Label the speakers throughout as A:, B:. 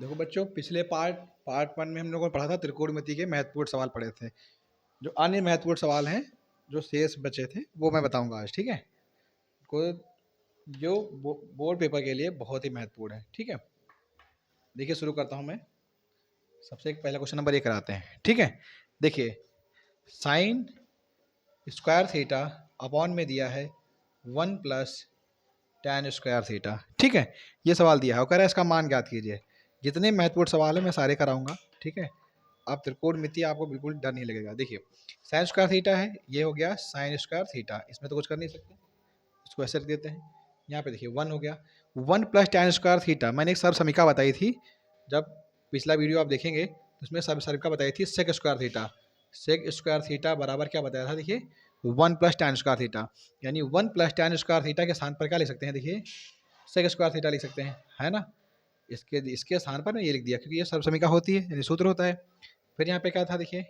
A: देखो बच्चों, पिछले पार्ट वन में हम लोगों ने पढ़ा था त्रिकोणमिति के महत्वपूर्ण सवाल पढ़े थे। जो अन्य महत्वपूर्ण सवाल हैं जो शेष बचे थे वो मैं बताऊंगा आज, ठीक है। को जो बोर्ड पेपर के लिए बहुत ही महत्वपूर्ण है, ठीक है। देखिए शुरू करता हूं मैं। सबसे पहला क्वेश्चन नंबर 1 कराते हैं, ठीक है। देखिए, साइन स्क्वायर थीटा अपॉन में दिया है 1 प्लस tan स्क्वायर थीटा, ठीक है। ये सवाल दिया है और कह रहा है इसका मान ज्ञात कीजिए। जितने महत्वपूर्ण सवाल है मैं सारे कराऊंगा, ठीक है। आप त्रिकोणमिति आपको बिल्कुल डर नहीं लगेगा। देखिए, साइन स्क्वायर थीटा है, ये हो गया साइन स्क्वायर थीटा, इसमें तो कुछ कर नहीं सकते, इसको ऐसे रख देते हैं। यहाँ पे देखिए 1 हो गया, 1 प्लस tan स्क्वायर थीटा। मैंने एक सर्व समीका बताई थी, जब पिछला वीडियो आप देखेंगे तो उसमें सर्व समीका बताई थी sec square theta. Sec square theta बराबर क्या बताया था, देखिए 1 प्लस tan स्क्वायर थीटा। यानी 1 प्लस tan स्क्वायर थीटा के स्थान पर क्या लिख सकते हैं, देखिए सेक स्क्वायर थीटा लिख सकते हैं, है ना। इसके इसके स्थान पर मैं ये लिख दिया क्योंकि ये सर्व समीका होती है, यानी सूत्र होता है। फिर यहाँ पे क्या था, देखिए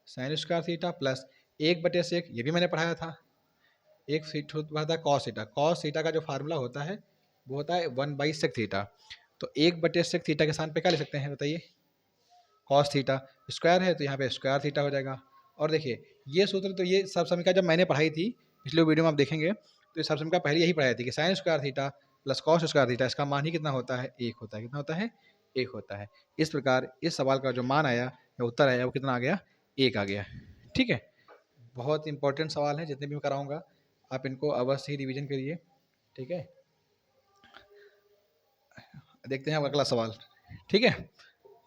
A: sine square theta plus 1/sec, ये भी मैंने पढ़ाया था। एक सीट होता है कॉस थीटा। कॉस थीटा का जो फार्मूला होता है वो होता है 1/sec थीटा। तो 1/sec थीटा के स्थान पे क्या लिख सकते हैं बताइए, कॉस थीटा। स्क्वायर है तो यहाँ पे स्क्वायर थीटा हो जाएगा। और देखिए ये सूत्र, तो ये सब समीका जब मैंने पढ़ाई थी पिछले वीडियो में आप देखेंगे तो ये सब समीका पहले यही पढ़ाई थी कि sine square theta plus cos square theta, इसका मान ही कितना होता है, 1 होता है। कितना होता है, 1 होता है। इस प्रकार इस सवाल का जो मान आया या उत्तर आया वो कितना आ गया, 1 आ गया, ठीक है। बहुत इंपॉर्टेंट सवाल है, जितने भी मैं कराऊंगा आप इनको अवश्य ही रिवीजन करिए, ठीक है। देखते हैं अब अगला सवाल, ठीक है।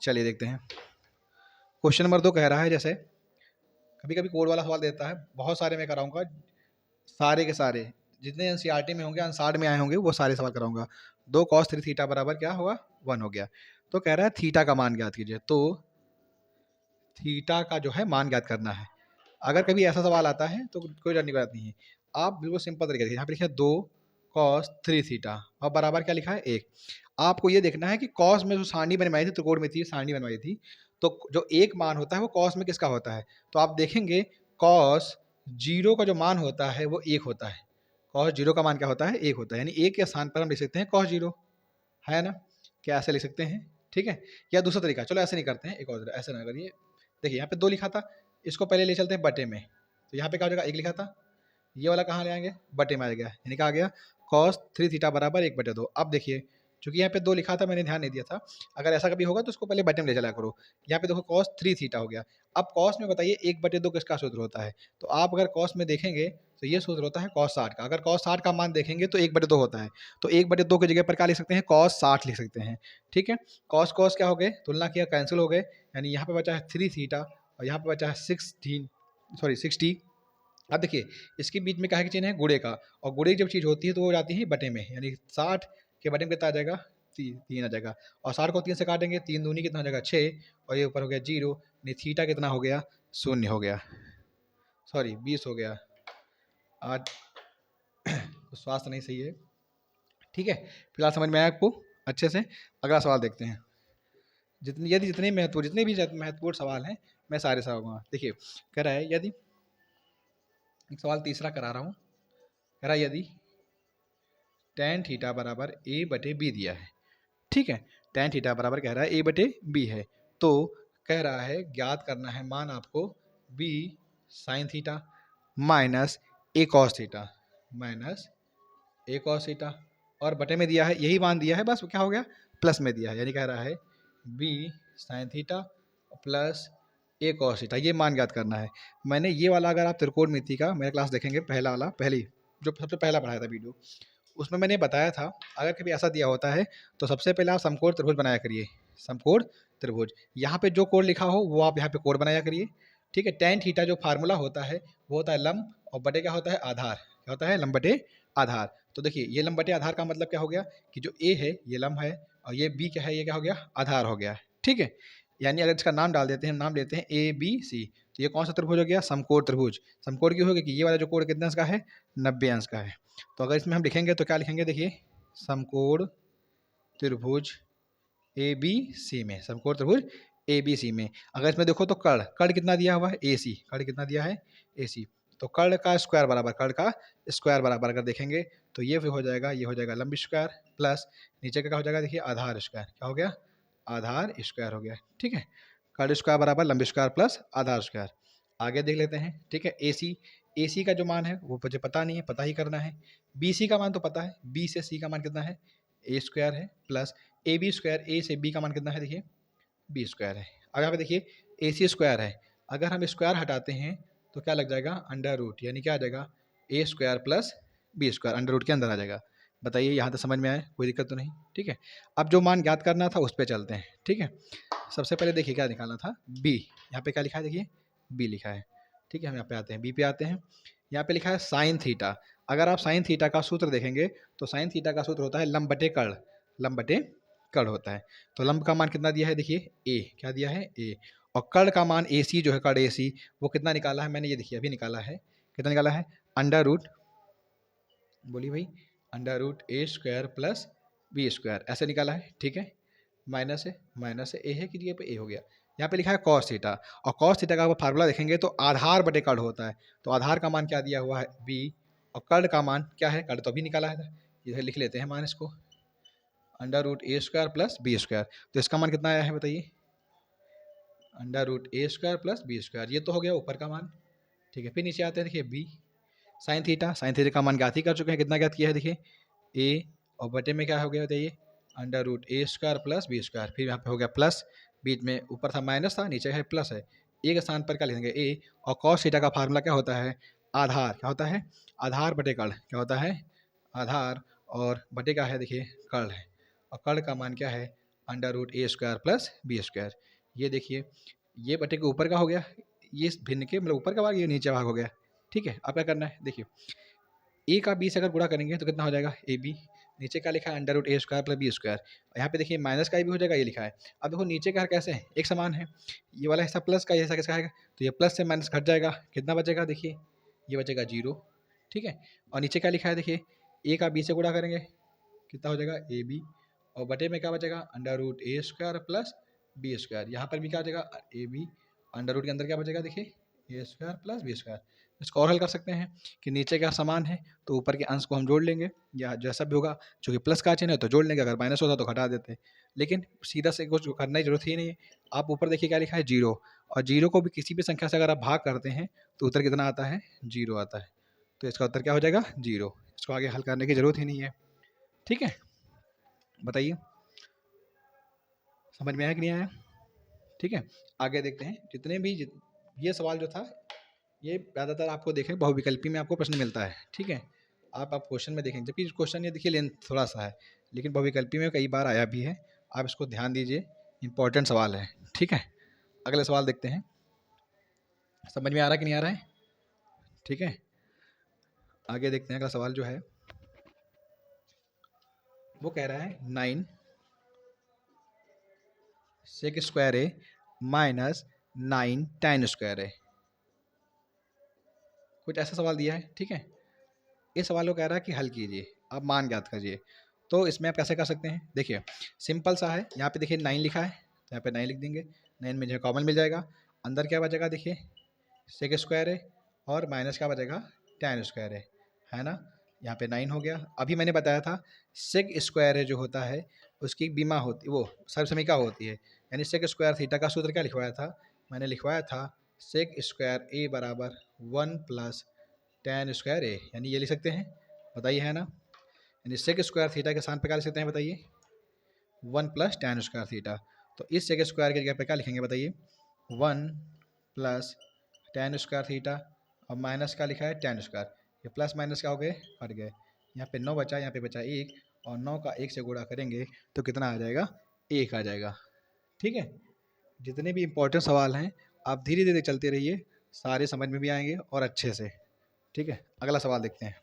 A: चलिए देखते हैं। क्वेश्चन नंबर 2 कह रहा है, जैसे कभी कभी कोड वाला सवाल देता है, बहुत सारे मैं कराऊंगा, सारे के सारे जितने एनसीईआरटी में होंगे, आंसर में आए होंगे, वो सारे सवाल कराऊंगा। 2 cos 3 थीटा बराबर क्या होगा, 1 हो गया। तो कह रहा है थीटा का मान ज्ञात कीजिए। तो थीटा का जो है मान ज्ञात करना है। अगर कभी ऐसा सवाल आता है तो कोई डरने की बात नहीं है। आप बिल्कुल सिंपल तरीके से यहाँ पे लिखा है 2 cos 3 थीटा और बराबर क्या लिखा है, 1। आपको ये देखना है कि कॉस में जो सारणी बनवाई थी, त्रिकोणमिति सारणी बनवाई थी, तो जो एक मान होता है वो कॉस में किसका होता है। तो आप देखेंगे कॉस 0 का जो मान होता है वो 1 होता है। कॉस 0 का मान क्या होता है, 1 होता है। यानी 1 के स्थान पर हम लिख सकते हैं कॉस 0, है ना। क्या ऐसे लिख सकते हैं, ठीक है। या दूसरा तरीका, चलो ऐसे नहीं करते हैं, एक और ऐसे ना करिए। देखिए यहाँ पे 2 लिखा था, इसको पहले ले चलते हैं बटे में। तो यहाँ पे क्या हो जाएगा, 1 लिखा था, ये वाला कहाँ ले आएंगे, बटे में आ गया। यानी क्या आ गया, cos 3 थीटा बराबर 1/2। अब देखिए चूंकि यहाँ पे 2 लिखा था, मैंने ध्यान नहीं दिया था। अगर ऐसा कभी होगा तो उसको पहले बटे में ले चला करो। यहाँ पे देखो cos 3 थीटा हो गया। अब cos में बताइए 1/2 किसका सूत्र होता है। तो आप अगर cos में देखेंगे तो ये सूत्र होता है cos 60 का। अगर cos 60 का मान देखेंगे तो 1/2 होता है। तो 1/2 की जगह पर क्या लिख सकते हैं, cos 60 लिख सकते हैं, ठीक है। cos cos क्या हो गए, तुलना किया, कैंसिल हो गए। यानी यहाँ पे बचा है 3 थीटा और यहाँ पे बचा है 60। अब देखिए इसके बीच में क्या है कि चिन्ह है गुणे का, और गुणे जब चीज़ होती है तो वो जाती है बटे में। यानी 60 के बटे में कितना आ जाएगा, 3 आ जाएगा। और 60 को 3 से काटेंगे, 3 दूनी कितना हो जाएगा, 6। और ये ऊपर हो गया 0। यानी थीटा कितना हो गया, 0 हो गया, सॉरी 20 हो गया। आज तो स्वास्थ्य नहीं सही है, ठीक है। फिलहाल समझ में आया आपको अच्छे से। अगला सवाल देखते हैं। जितने भी महत्वपूर्ण सवाल हैं मैं सारे सवाल, देखिए कह रहा है, यदि एक सवाल तीसरा करा रहा हूँ, कह रहा है यदि tan थीटा बराबर a/b दिया है, ठीक है। tan थीटा बराबर कह रहा है a/b है। तो कह रहा है ज्ञात करना है मान आपको b sine theta minus a cos theta, minus a cos theta, और बटे में दिया है, यही मान दिया है, बस क्या हो गया, प्लस में दिया है। यानी कह रहा है b sine theta plus a cos theta, ये मान ज्ञात करना है। मैंने ये वाला, अगर आप त्रिकोणमिति का मेरा क्लास देखेंगे, पहला वाला, पहली जो सबसे पहला पढ़ाया था वीडियो, उसमें मैंने बताया था अगर कभी ऐसा दिया होता है तो सबसे पहले आप समकोण त्रिभुज बनाया करिए। समकोण त्रिभुज, यहाँ पे जो कोण लिखा हो वो आप यहाँ पे कोण बनाया करिए, ठीक है। tan थीटा जो फार्मूला होता है वो होता है लंब, और बटे क्या होता है, आधार। क्या होता है, लंब बटे आधार। तो देखिए ये लंब बटे आधार का मतलब क्या हो गया कि जो a है ये लंब है और ये b क्या है, ये क्या हो गया, आधार हो गया, ठीक है। यानी अगर इसका नाम डाल देते हैं, नाम लेते हैं ABC, तो ये कौन सा त्रिभुज हो गया, समकोण त्रिभुज। समकोण क्यों हो गया कि ये वाला जो कोण कितने अंश का है, 90 अंश का है। तो अगर इसमें हम लिखेंगे तो क्या लिखेंगे, देखिए समकोण त्रिभुज ABC में, समकोण त्रिभुज ABC में अगर इसमें देखो तो कर्ण, कर्ण कितना दिया हुआ है, AC, कर्ण कितना दिया है, AC। तो कर्ण का स्क्वायर बराबर, कर्ण का स्क्वायर बराबर अगर देखेंगे तो ये हो जाएगा, ये हो जाएगा लंब स्क्वायर प्लस नीचे का क्या हो जाएगा, देखिए आधार स्क्वायर। क्या हो गया, आधार स्क्वायर हो गया, ठीक है। कर्ण स्क्वायर बराबर लंब स्क्वायर प्लस आधार स्क्वायर। आगे देख लेते हैं, ठीक है। ए सी का जो मान है वो मुझे पता नहीं है, पता ही करना है। बी सी का मान तो पता है, बी से सी का मान कितना है, ए स्क्वायर है, प्लस ए बी स्क्वायर, ए से बी का मान कितना है, देखिए बी स्क्वायर है। अब यहाँ पे देखिए ए सी स्क्वायर है, अगर हम स्क्वायर हटाते हैं तो क्या लग जाएगा, अंडर रूट, यानी क्या आ जाएगा, A square plus B square under root के अंदर आ जाएगा। बताइए यहाँ तक समझ में आया, कोई दिक्कत तो नहीं, ठीक है। अब जो मान ज्ञात करना था उस पर चलते हैं, ठीक है। सबसे पहले देखिए क्या निकालना था, बी, यहाँ पे क्या लिखा है, देखिए बी लिखा है, ठीक है। हम यहाँ पे आते हैं, बी पे आते हैं। यहाँ पे लिखा है साइन थीटा। अगर आप साइन थीटा का सूत्र देखेंगे तो साइन थीटा का सूत्र होता है लंब बटे कर्ण, लंब बटे कर्ण होता है। तो लंब का मान कितना दिया है, देखिए ए, क्या दिया है, ए। और कर्ण का मान ए सी जो है, कर्ण ए सी, वो कितना निकाला है मैंने, ये देखिए अभी निकाला है, कितना निकाला है, अंडर रूट, बोलिए भाई, अंडर रूट ए स्क्वायर प्लस बी स्क्वायर, ऐसे निकाला है, ठीक है। माइनस है, ए है कि ये पे ए हो गया। यहाँ पे लिखा है कॉस थीटा, और कॉस थीटा का आप फार्मूला देखेंगे तो आधार बटे कर्ण होता है। तो आधार का मान क्या दिया हुआ है, बी, और कर्ण का मान क्या है, कर्ण तो अभी निकाला है, इधर लिख लेते हैं मान इसको, अंडर रूट ए स्क्वायर प्लस बी स्क्वायर। तो इसका मान कितना आया है बताइए, अंडर रूट ए स्क्वायर प्लस बी स्क्वायर, ये तो हो गया ऊपर का मान, ठीक है। फिर नीचे आते हैं, देखिए बी साइन थीटा, साइन थीटा का मान ज्ञात ही कर चुके हैं, कितना ज्ञात किया है, देखिए ए, और बटे में क्या हो गया बताइए, अंडर रूट ए स्क्वायर प्लस बी स्क्वायर। फिर यहाँ पे हो गया प्लस, बीच में ऊपर था माइनस था, नीचे है प्लस है, ए के स्थान पर क्या लिखेंगे, ए। और कॉस थीटा का फार्मूला क्या होता है, आधार, क्या होता है, आधार बटे कर्ण, क्या होता है, आधार, और बटे का है, देखिए कर्ण है, और कर्ण का मान क्या है, अंडर रूट ए स्क्वायर प्लस बी स्क्वायर। ये देखिए, ये बटे के ऊपर का हो गया, ये भिन्न के मतलब ऊपर का भाग, ये नीचे भाग हो गया, ठीक है। अब क्या करना है, देखिए ए का बी से अगर गुणा करेंगे तो कितना हो जाएगा, ए बी, नीचे क्या लिखा है, अंडर रूट ए स्क्वायर प्लस बी स्क्वायर। यहाँ पे देखिए माइनस का भी हो जाएगा, ये लिखा है। अब देखो नीचे का कैसे है, एक समान है, ये वाला हिस्सा प्लस का, ये हिस्सा किसका है, तो ये प्लस से माइनस घट जाएगा, कितना बचेगा, देखिए ये बचेगा 0, ठीक है। और नीचे क्या लिखा है, देखिए ए का बी से गुणा करेंगे कितना हो जाएगा, ए बी, और बटे में क्या बचेगा, अंडर रूट ए स्क्वायर प्लस बी स्क्वायर। यहाँ पर भी क्या बचेगा, ए बी, अंडर रूट के अंदर क्या बचेगा, देखिए ए स्क्वायर प्लस बी स्क्वायर। इसको और हल कर सकते हैं कि नीचे का समान है तो ऊपर के अंश को हम जोड़ लेंगे, या जैसा भी होगा, चूँकि प्लस का चिन्ह है तो जोड़ लेंगे, अगर माइनस होता तो घटा देते हैं। लेकिन सीधा से कुछ करने की जरूरत ही नहीं है। आप ऊपर देखिए क्या लिखा है, 0, और 0 को भी किसी भी संख्या से अगर आप भाग करते हैं तो उत्तर कितना आता है, 0 आता है। तो इसका उत्तर क्या हो जाएगा, 0। इसको आगे हल करने की जरूरत ही नहीं है, ठीक है। बताइए समझ में आया कि नहीं आया, ठीक है। आगे देखते हैं, ये सवाल जो था, ये ज़्यादातर आपको देखें बहुविकल्पी में आपको प्रश्न मिलता है, ठीक है। आप क्वेश्चन में देखेंगे, जबकि क्वेश्चन ये देखिए लेंथ थोड़ा सा है, लेकिन बहुविकल्पी में कई बार आया भी है। आप इसको ध्यान दीजिए, इंपॉर्टेंट सवाल है, ठीक है। अगले सवाल देखते हैं, समझ में आ रहा है कि नहीं आ रहा है, ठीक है। आगे देखते हैं, अगला सवाल जो है वो कह रहा है 9 सेक स्क्वायर ए माइनस 9 tan स्क्वायर ए। कुछ ऐसा सवाल दिया है, ठीक है। इस सवाल को कह रहा है कि हल कीजिए, आप मान ज्ञात कीजिए। तो इसमें आप कैसे कर सकते हैं, देखिए सिंपल सा है। यहाँ पे देखिए 9 लिखा है, तो यहाँ पे 9 लिख देंगे, 9 में जो कॉमन मिल जाएगा, अंदर क्या बचेगा, देखिए सेक स्क्वायर है, और माइनस क्या बचेगा, tan स्क्वायर है ना। यहाँ पे 9 हो गया। अभी मैंने बताया था सेक स्क्वायर जो होता है उसकी बीमा होती, वो सर्वसमीका होती है, यानी सेक स्क्वायर थीटा का सूत्र क्या लिखवाया था, मैंने लिखवाया था सेक स्क्वायर ए बराबर 1 प्लस tan स्क्वायर ए, यानी ये लिख सकते हैं, बताइए है ना। यानी सेक स्क्वायर थीटा के स्थान पे क्या लिख सकते हैं, बताइए 1 प्लस tan स्क्वायर थीटा। तो इस सेक स्क्वायर के जगह पे क्या लिखेंगे, बताइए 1 प्लस tan स्क्वायर थीटा, और माइनस का लिखा है tan स्क्वायर, ये प्लस माइनस क्या हो गए, हट गए। यहाँ पे 9 बचा, यहाँ पे बचा 1, और 9 का 1 से गुणा करेंगे तो कितना आ जाएगा, 1 आ जाएगा, ठीक है। जितने भी इंपॉर्टेंट सवाल हैं आप धीरे धीरे चलते रहिए, सारे समझ में भी आएंगे और अच्छे से, ठीक है। अगला सवाल देखते हैं,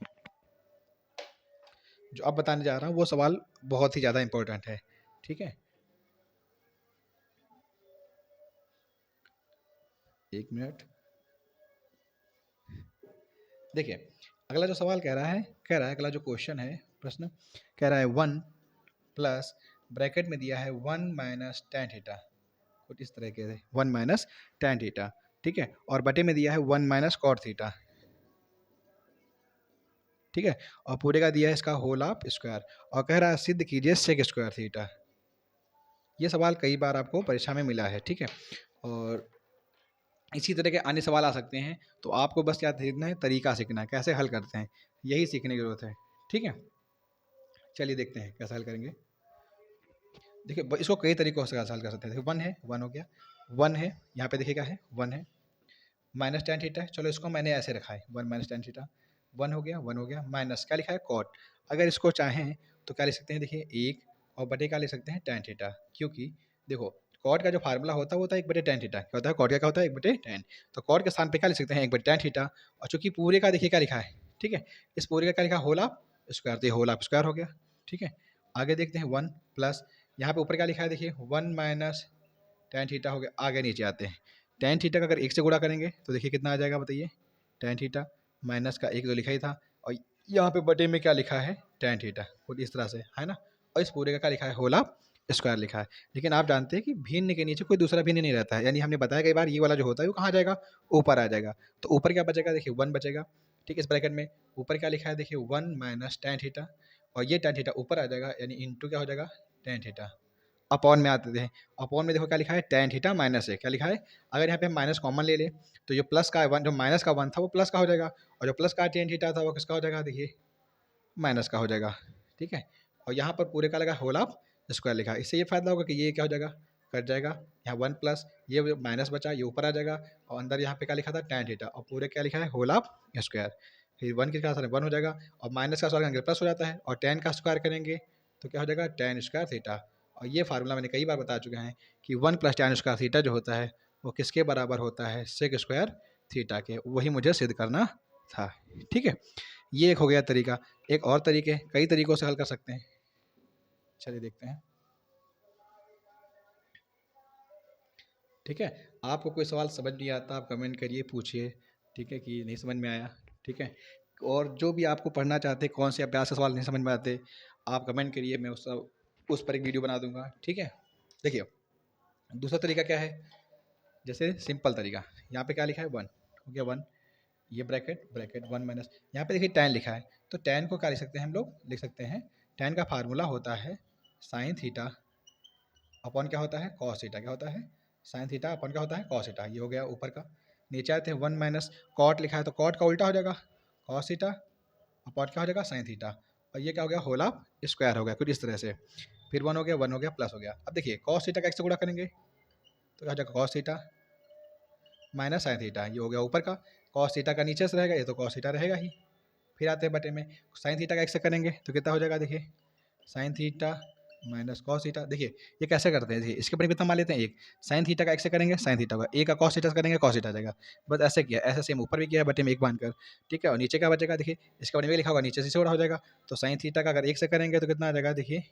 A: जो अब बताने जा रहा हूँ वो सवाल बहुत ही ज़्यादा इंपॉर्टेंट है, ठीक है। 1 मिनट, देखिए अगला जो सवाल अगला जो क्वेश्चन है, प्रश्न कह रहा है 1 प्लस ब्रैकेट में दिया है 1 माइनस tan थीटा, कुछ इस तरह के 1 माइनस tan थीटा, ठीक है। और बटे में दिया है 1 माइनस cot थीटा, ठीक है। और पूरे का दिया है इसका होल ऑफ स्क्वायर, और कह रहा है सिद्ध कीजिए सेक स्क्वायर थीटा। ये सवाल कई बार आपको परीक्षा में मिला है, ठीक है। और इसी तरह के अन्य सवाल आ सकते हैं, तो आपको बस क्या सीखना है, तरीका सीखना है, कैसे हल करते हैं, यही सीखने की ज़रूरत है, ठीक है। चलिए देखते हैं कैसे हल करेंगे। देखिए इसको कई तरीकों से हल कर सकते हैं। देखिए 1 है, 1 हो गया, 1 है, यहाँ पे देखिए क्या है, 1 है, माइनस टेन थीटा है, चलो इसको मैंने ऐसे रखा है, 1 माइनस टेन थीटा, 1 हो गया, 1 हो गया, माइनस क्या लिखा है, कॉट। अगर इसको चाहें तो क्या लिख सकते हैं, देखिए 1 और बटे क्या लिख सकते हैं, टेन थीटा, क्योंकि देखो कॉट का जो फार्मूला होता है वो होता है 1 बटे टेन थीटा, क्या होता है कॉट का, क्या होता है 1 बटे टेन, तो कॉट के स्थान पे क्या लिख सकते हैं, 1 बटे टेन थीटा, और चूंकि पूरे का देखिए क्या लिखा है, ठीक है, इस पूरे का क्या लिखा, होल ऑफ स्क्वायर, तो ये होल ऑफ स्क्वायर हो गया, ठीक है। आगे देखते हैं 1 प्लस, यहाँ पे ऊपर क्या लिखा है, देखिए 1 माइनस टेन थीटा हो गया। आगे नीचे आते हैं, टेन थीटा का अगर 1 से गुणा करेंगे तो देखिए कितना आ जाएगा, बताइए, टेन थीटा माइनस का 1 तो लिखा ही था, और यहाँ पे बटे में क्या लिखा है, टेन थीटा, कुछ इस तरह से है ना, और इस पूरे का क्या लिखा है, होल ऑफ स्क्वायर लिखा है। लेकिन आप जानते हैं कि भिन्न के नीचे कोई दूसरा भिन्न नहीं रहता है, यानी हमने बताया कई बार, ये वाला जो होता है वो कहाँ जाएगा, ऊपर आ जाएगा, तो ऊपर क्या बचेगा, देखिए 1 बचेगा, ठीक है। इस ब्रैकेट में ऊपर क्या लिखा है, देखिए 1 माइनस टेन थीटा, और ये टेन थीटा ऊपर आ जाएगा, यानी इंटू क्या हो जाएगा, टेन थीटा। अपॉन में आते थे, अपॉन में देखो क्या लिखा है, टेन थीटा माइनस है, क्या लिखा है, अगर यहाँ पे हम माइनस कॉमन ले ले तो जो प्लस का वन, जो माइनस का 1 था वो प्लस का हो जाएगा, और जो प्लस का टेन थीटा था वो किसका हो जाएगा, देखिए माइनस का हो जाएगा, ठीक है। और यहाँ पर पूरे का लगा होल ऑफ स्क्वायर लिखा है, इससे ये फायदा होगा कि ये क्या हो जाएगा, कट जाएगा, यहाँ 1 प्लस ये माइनस बचा, ये ऊपर आ जाएगा, और अंदर यहाँ पे क्या लिखा था, टेन थीटा, और पूरे क्या लिखा है, होल ऑफ स्क्वायर, फिर 1 के साथ 1 हो जाएगा, और माइनस का स्क्वायर करेंगे प्लस हो जाता है, और टेन का स्क्वायर करेंगे तो क्या हो जाएगा, टेन स्क्वायर थीटा। और ये फार्मूला मैंने कई बार बता चुके हैं कि 1 प्लस टेन स्क्वायर थीटा जो होता है वो किसके बराबर होता है, सेक स्क्वायर थीटा के, वही मुझे सिद्ध करना था, ठीक है। ये एक हो गया तरीका। एक और तरीके, कई तरीकों से हल कर सकते हैं, चलिए देखते हैं, ठीक है। आपको कोई सवाल समझ नहीं आता आप कमेंट करिए, पूछिए, ठीक है, कि नहीं समझ में आया, ठीक है। और जो भी आपको पढ़ना चाहते कौन से अभ्यास के सवाल नहीं समझ में आते, आप कमेंट करिए, मैं उस पर एक वीडियो बना दूंगा, ठीक है। देखिए दूसरा तरीका क्या है, जैसे सिंपल तरीका, यहाँ पे क्या लिखा है, 1 हो गया, 1, ये ब्रैकेट ब्रैकेट 1 माइनस, यहाँ पे देखिए टेन लिखा है, तो टेन को क्या लिख सकते हैं, हम लोग लिख सकते हैं, टेन का फार्मूला होता है साइन थीटा अपॉन क्या होता है, कॉस थीटा, क्या होता है, साइन थीटा अपॉन क्या होता है, कॉस थीटा। ये हो गया ऊपर का। नीचे आते हैं 1 माइनस कॉट लिखा है, तो कॉट का उल्टा हो जाएगा, कॉस थीटा अपॉन क्या हो जाएगा, साइन थीटा, और ये क्या हो गया, होल ऑफ स्क्वायर हो गया, कुछ इस तरह से। फिर 1 हो गया, 1 हो गया, प्लस हो गया। अब देखिए कॉस थीटा का x से गुणा करेंगे तो क्या हो जाएगा, cos theta minus sine theta, ये हो गया ऊपर का, कॉस थीटा का नीचे से रहेगा, ये तो कॉस थीटा रहेगा ही। फिर आते हैं बटे में, साइन थीटा का x से करेंगे तो कितना हो जाएगा, देखिए sine theta minus cos theta. देखिए ये कैसे करते हैं, देखिए इसके ऊपर कितना मान लेते हैं, एक साइन थीटा का x से करेंगे साइन थीटा का, एक का कॉस थीटा से करेंगे कॉस थीटा आ जाएगा, बस ऐसे किया, ऐसे सेम ऊपर भी किया है बटे में एक बांध कर, ठीक है। और नीचे क्या बचेगा, देखिए इसके बटे में लिखा होगा, नीचे से छोड़ा हो जाएगा, तो साइन थीटा का अगर 1 से करेंगे तो कितना आ जाएगा, देखिए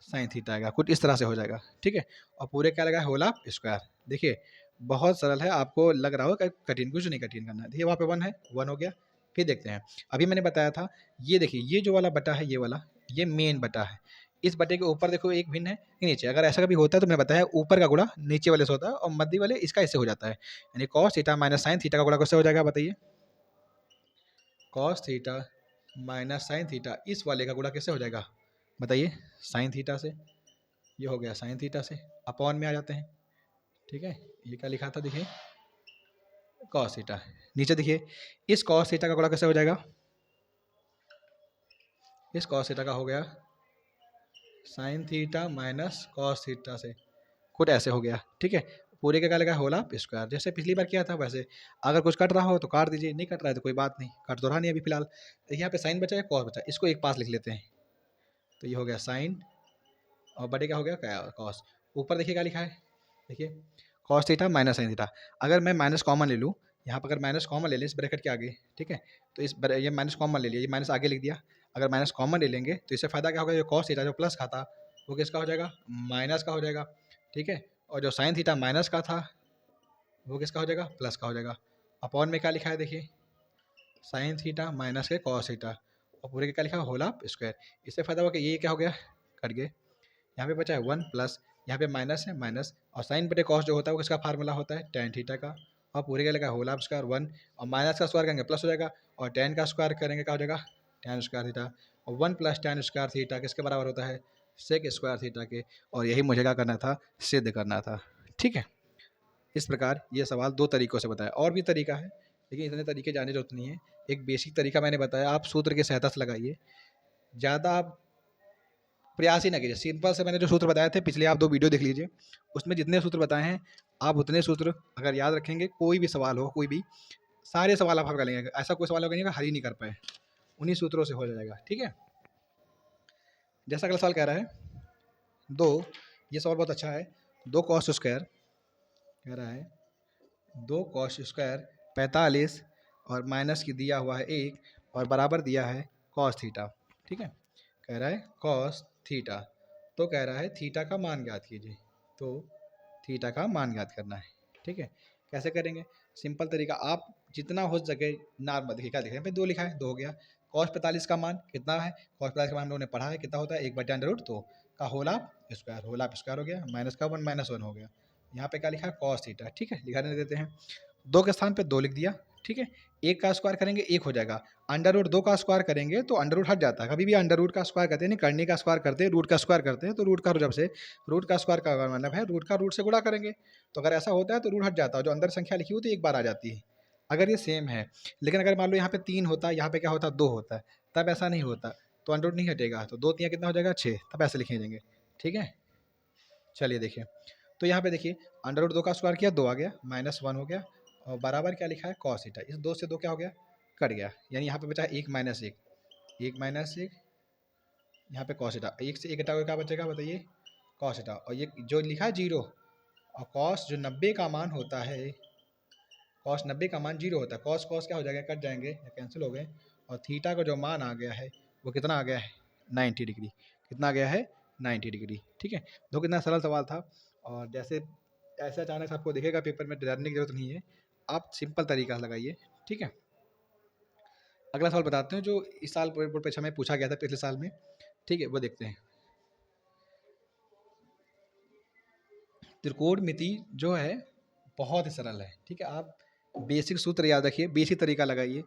A: साइन थीटा आएगा, कुछ इस तरह से हो जाएगा, ठीक है। और पूरे क्या लगा, होल ऑफ स्क्वायर। देखिए बहुत सरल है, आपको लग रहा होगा कठिन, कुछ नहीं कठिन करना है। देखिए वहाँ पे 1 है, 1 हो गया। फिर देखते हैं, अभी मैंने बताया था, ये देखिए ये जो वाला बटा है, ये वाला, ये मेन बटा है, इस बटे के ऊपर देखो एक भिन्न है, ये नीचे। अगर ऐसा कभी होता है तो मैंने बताया ऊपर का गुणा नीचे वाले से होता है, और मध्य वाले इसका इससे हो जाता है, यानी cos theta minus sine theta का गुणा कैसे हो जाएगा, बताइए, cos theta minus sine theta, इस वाले का गुणा कैसे हो जाएगा, बताइए, साइन थीटा से। ये हो गया साइन थीटा से, अपॉन में आ जाते हैं, ठीक है। ये क्या लिखा था, देखिए कॉस थीटा, नीचे देखिए इस कॉस थीटा का गुणा कैसे हो जाएगा, इस कॉस थीटा का हो गया sine theta minus cos theta से, कुछ ऐसे हो गया, ठीक है। पूरे का क्या लगा, होल ऑफ स्क्वायर, जैसे पिछली बार किया था वैसे। अगर कुछ कट रहा हो तो काट दीजिए, नहीं कट रहा है तो कोई बात नहीं, कट तो रहा नहीं अभी फिलहाल। यहाँ पे साइन बचा है, कॉस बचा, इसको एक पास लिख लेते हैं, तो ये हो गया साइन, और बटे क्या हो गया, क्या कॉस। ऊपर देखिए क्या लिखा है, देखिए cos theta minus sine theta. अगर मैं माइनस कॉमन ले लूँ, यहाँ पर अगर माइनस कॉमन ले लें इस ब्रैकेट के आगे, ठीक है, तो ये माइनस कॉमन ले लिया, ये माइनस आगे लिख दिया। अगर माइनस कॉमन ले लेंगे तो इससे फायदा क्या होगा, जो कॉस थीटा जो प्लस का था वो किसका हो जाएगा, माइनस का हो जाएगा, ठीक है। और जो साइन थीटा माइनस का था वो किसका हो जाएगा, प्लस का हो जाएगा। अपॉन में क्या लिखा है, देखिए साइन थीटा माइनस के कॉस थीटा, और पूरे का क्या लिखा है, होल ऑफ स्क्वायर। इससे फायदा हुआ कि ये क्या हो गया, कट गए। यहाँ पे बचा है 1 प्लस, यहाँ पे माइनस है माइनस, और साइन बटे कॉस जो होता है वो किसका फार्मूला होता है, टेन थीटा का, और पूरे का लगा होल ऑफ स्क्वायर 1, और माइनस का स्क्वायर करेंगे प्लस हो जाएगा, और टेन का स्क्वायर करेंगे क्या हो जाएगा, टेन स्क्वायर थीटा। और 1 प्लस टेन स्क्वायर थीटा किसके बराबर होता है, सेक स्क्वायर थीटा के, और यही मुझे क्या करना था, सिद्ध करना था। ठीक है, इस प्रकार ये सवाल 2 तरीकों से बताया, और भी तरीका है लेकिन इतने तरीके जानने की जरूरत नहीं है। एक बेसिक तरीका मैंने बताया, आप सूत्र की सहायता से लगाइए, ज़्यादा आप प्रयास ही ना कीजिए। सिंपल से मैंने जो सूत्र बताए थे, पिछले आप 2 वीडियो देख लीजिए, उसमें जितने सूत्र बताए हैं आप उतने सूत्र अगर याद रखेंगे, कोई भी सवाल हो, कोई भी, सारे सवाल आप हल कर लेंगे। ऐसा कोई सवाल होगा नहीं हल ही नहीं कर पाए, उन्हीं सूत्रों से हो जाएगा। ठीक है, जैसा अगला सवाल कह रहा है, दो, ये सवाल बहुत अच्छा है, 2 कॉस स्क्वायर कह रहा है, 2 कॉस स्क्वायर 45 और माइनस की दिया हुआ है 1 और बराबर दिया है कॉस थीटा। ठीक है, कह रहा है कॉस थीटा, तो कह रहा है थीटा का मान ज्ञात कीजिए, तो थीटा का मान ज्ञात करना है। ठीक है, कैसे करेंगे, सिंपल तरीका, आप जितना हो सके नॉर्मल, देखिए क्या लिखा है, 2 लिखा है, 2 हो गया। कॉस 45 का मान कितना है, कॉस 45 का मान हम लोगों ने पढ़ा है, कितना होता है, 1/√2 का whole of square, whole of square हो गया, माइनस का 1 -1 हो गया। यहाँ पे क्या लिखा है, कॉस थीटा। ठीक है, लिखा देते हैं, 2 के स्थान पे 2 लिख दिया। ठीक है, 1 का स्क्वायर करेंगे 1 हो जाएगा, √2 का स्क्वायर करेंगे तो अंडर रूट हट जाता है। कभी भी अंडर रूट का स्क्वायर करते हैं, नहीं करने का स्क्वायर करते हैं, रूट का स्क्वायर करते हैं, तो रूट का, जब से रूट का स्क्वायर का मतलब है रूट का रूट से गुणा करेंगे, तो अगर ऐसा होता है तो रूट हट जाता है, जो अंदर संख्या लिखी हुई तो एक बार आ जाती है अगर ये सेम है। लेकिन अगर मान लो यहाँ पे 3 होता है, यहाँ पे क्या होता है 2 होता है, तब ऐसा नहीं होता, तो अंडर रूट नहीं हटेगा, तो 2 3 कितना हो जाएगा 6, तब ऐसे लिखे जाएंगे। ठीक है, चलिए देखिए, तो यहाँ पे देखिए √2 का स्क्वायर किया 2 आ गया, -1 हो गया, और बराबर क्या लिखा है कॉस थीटा, इस 2 से 2 क्या हो गया, कट गया, यानी यहाँ पे बचा 1 -1, 1 -1, यहाँ पे कॉस थीटा, 1 से 1 घटा क्या बचेगा बताइए, कॉस थीटा, और ये जो लिखा है 0, और कॉस जो 90 का मान होता है, कॉस 90 का मान 0 होता है, कॉस कॉस क्या हो जाएगा, कट जाएंगे या कैंसिल हो गए, और थीटा का जो मान आ गया है वो कितना आ गया है, 90 डिग्री, कितना आ गया है 90 डिग्री। ठीक है, तो कितना सरल सवाल था, और जैसे ऐसे अचानक से आपको दिखेगा पेपर में, डरने की जरूरत नहीं है, आप सिंपल तरीका लगाइए। ठीक है, अगला सवाल बताते हैं जो इस साल बोर्ड परीक्षा में पूछा गया था पिछले साल में। ठीक है, वो देखते हैं, त्रिकोणमिति जो है बहुत ही सरल है। ठीक है, आप बेसिक सूत्र याद रखिए, बेसिक तरीका लगाइए,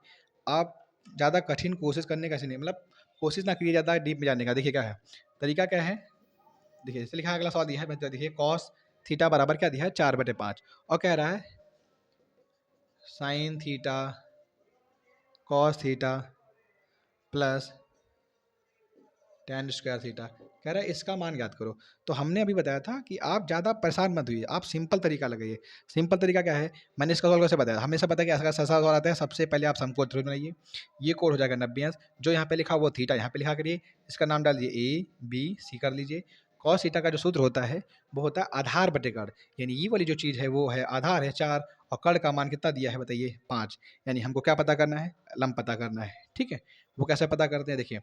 A: आप ज़्यादा कठिन कोशिश करने का नहीं, मतलब कोशिश ना करिए ज़्यादा डीप में जाने का। देखिए क्या है तरीका, क्या है, देखिए जैसे लिखा है, अगला सवाल दिया है, देखिए कॉस थीटा बराबर क्या दिया है 4/5, और कह रहा है sine theta cos theta plus tan square theta, कह रहा है इसका मान ज्ञात करो। तो हमने अभी बताया था कि आप ज़्यादा परेशान मत हुइए, आप सिंपल तरीका लगाइए। सिंपल तरीका क्या है, मैंने इसका सवाल कैसे बताया, हमेशा पता है कि ऐसा सवाल आता है, सबसे पहले आप समकोण त्रिभुज बनाइए, ये कोण हो जाएगा 90 अंश, जो यहाँ पे लिखा वो थीटा यहाँ पे लिखा करिए, इसका नाम डाल दीजिए ABC कर लीजिए। कॉस थीटा का जो सूत्र होता है वो होता है आधार बटे कर्ण, यानी ये वाली जो चीज़ है वो है आधार है 4, और कर्ण का मान कितना दिया है बताइए 5, यानी हमको क्या पता करना है, लंब पता करना है। ठीक है, वो कैसे पता करते हैं, देखिए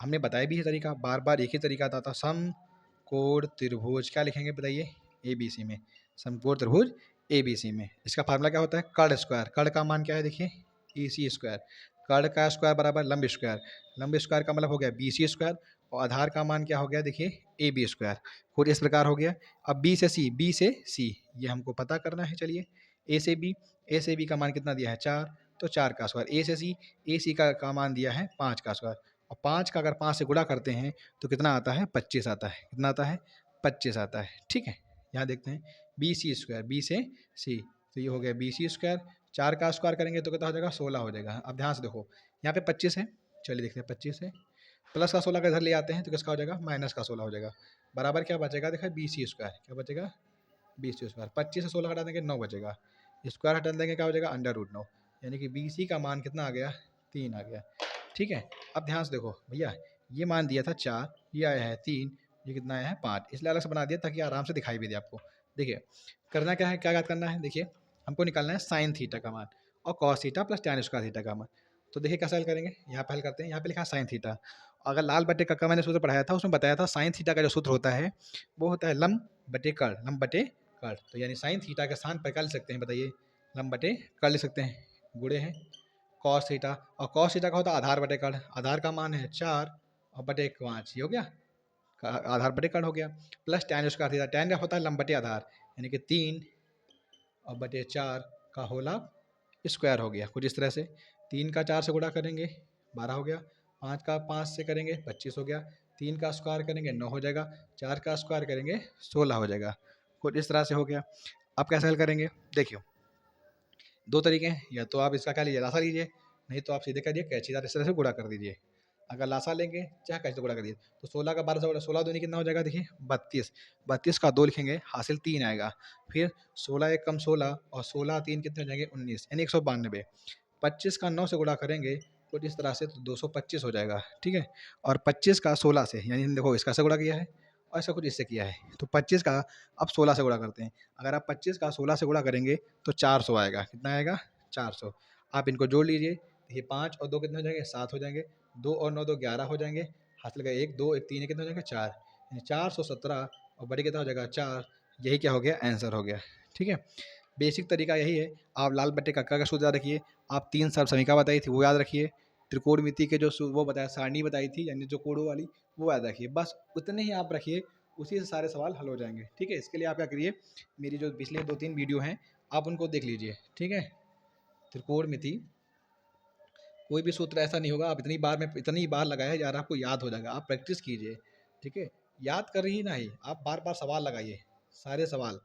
A: हमने बताया भी है तरीका, बार बार एक ही तरीका आता था, समकोण त्रिभुज क्या लिखेंगे बताइए, ABC में, समकोण त्रिभुज ABC में, इसका फार्मूला क्या होता है, कर्ण स्क्वायर, कर्ण का मान क्या है देखिए AC स्क्वायर, कर्ण का स्क्वायर बराबर लंब स्क्वायर, लंब स्क्वायर का मतलब हो गया BC स्क्वायर, और आधार का मान क्या हो गया देखिए AB स्क्वायर, कुछ इस प्रकार हो गया। अब B से C ये हमको पता करना है। चलिए A से B का मान कितना दिया है 4, तो 4 का स्क्वायर, A से C का मान दिया है 5 का स्क्वायर, और 5 का अगर 5 से गुणा करते हैं तो कितना आता है 25 आता है, कितना आता है 25 आता है। ठीक है, यहाँ देखते हैं BC स्क्वायर, B से C, तो ये हो गया BC स्क्वायर, 4 का स्क्वायर करेंगे तो कितना हो जाएगा 16 हो जाएगा। अब ध्यान से देखो यहाँ पे 25 है, चलिए देखते हैं 25 है, प्लस का 16 का इधर ले आते हैं तो किसका हो जाएगा माइनस का 16 हो जाएगा, बराबर क्या बचेगा देखा BC स्क्वायर, क्या बचेगा BC स्क्वायर, 25 से 16 हटा देंगे 9 बचेगा, स्क्वायर हटा देंगे क्या हो जाएगा √9, यानी कि BC का मान कितना आ गया 3 आ गया। ठीक है, अब ध्यान से देखो भैया, ये मान दिया था 4, ये आया है 3, ये कितना आया है 5, इसलिए अलग से बना दिया ताकि आराम से दिखाई भी दे आपको। देखिए करना क्या है, क्या याद करना है, देखिए हमको निकालना है साइन थीटा का मान और cos theta plus tan square theta का मान। तो देखिए कैसे हल करेंगे, यहाँ पे हल करते हैं, यहाँ पे लिखा है साइन थीटा, अगर लाल बटे का मैंने सूत्र पढ़ाया था उसमें बताया था साइन थीटा का जो सूत्र होता है वो होता है लंब बटे कर्ण, लंब बटे कर्ण, तो यानी साइन थीटा के स्थान पर क्या लिख सकते हैं बताइए, लंब बटे कर्ण लिख सकते हैं, गुणे हैं कॉस थीटा, और कॉस थीटा का होता है आधार बटे कर्ण, आधार का मान है 4 और बटे 5, ये हो गया आधार बटे कर्ण हो गया, plus tan square theta, tan का होता है लंब बटे आधार, यानी कि 3 और बटे 4 का होल स्क्वायर हो गया, कुछ इस तरह से। 3 का 4 से गुणा करेंगे 12 हो गया, 5 का 5 से करेंगे 25 हो गया, 3 का स्क्वायर करेंगे 9 हो जाएगा, 4 का स्क्वायर करेंगे 16 हो जाएगा। कुछ इस तरह से हो गया। अब कैसे हल करेंगे? देखिए, 2 तरीके हैं, या तो आप इसका क्या लीजिए, लासा लीजिए, नहीं तो आप सीधे करिए कैंचीदार इस तरह से गुणा कर दीजिए। अगर लासा लेंगे चाहे कैसे गुणा करिए, तो 16 का 12 से गुणा, 16 दूनी कितना हो जाएगा? देखिए 32, 32 का 2 लिखेंगे, हासिल 3 आएगा। फिर 16 एक कम 16 और 16 3 कितने हो जाएंगे? 19, यानी 192। 25 का 9 से गुणा करेंगे कुछ इस तरह से, तो 225 हो जाएगा, ठीक है। और 25 का 16 से, यानी देखो इसका से गुणा किया है और ऐसा कुछ इससे किया है, तो 25 का अब 16 से गुणा करते हैं। अगर आप 25 का 16 से गुणा करेंगे तो 400 आएगा। कितना आएगा? 400। आप इनको जोड़ लीजिए, देखिए 5 और 2 कितने हो जाएंगे? 7 हो जाएंगे। 2 और 9 2 11 हो जाएंगे। हासिल का 1 2 1 3 कितने हो जाएंगे? 4, यानी 417 और बड़ी कितना हो जाएगा? 4। यही क्या हो गया? आंसर हो गया, ठीक है। बेसिक तरीका यही है। आप लाल बट्टे कक्का का सूत्र याद रखिए। आप 3 समीकरण बताई थी वो याद रखिए। त्रिकोणमिति के जो वो बताया, सारणी बताई थी यानी जो कोडों वाली, वो याद रखिए। बस उतने ही आप रखिए, उसी से सारे सवाल हल हो जाएंगे, ठीक है। इसके लिए आप क्या करिए, मेरी जो पिछले 2-3 वीडियो हैं आप उनको देख लीजिए, ठीक है। त्रिकोणमिति, कोई भी सूत्र ऐसा नहीं होगा आप इतनी बार लगाया यार आपको याद हो जाएगा। आप प्रैक्टिस कीजिए, ठीक है। याद कर ही नहीं, आप बार बार सवाल लगाइए, सारे सवाल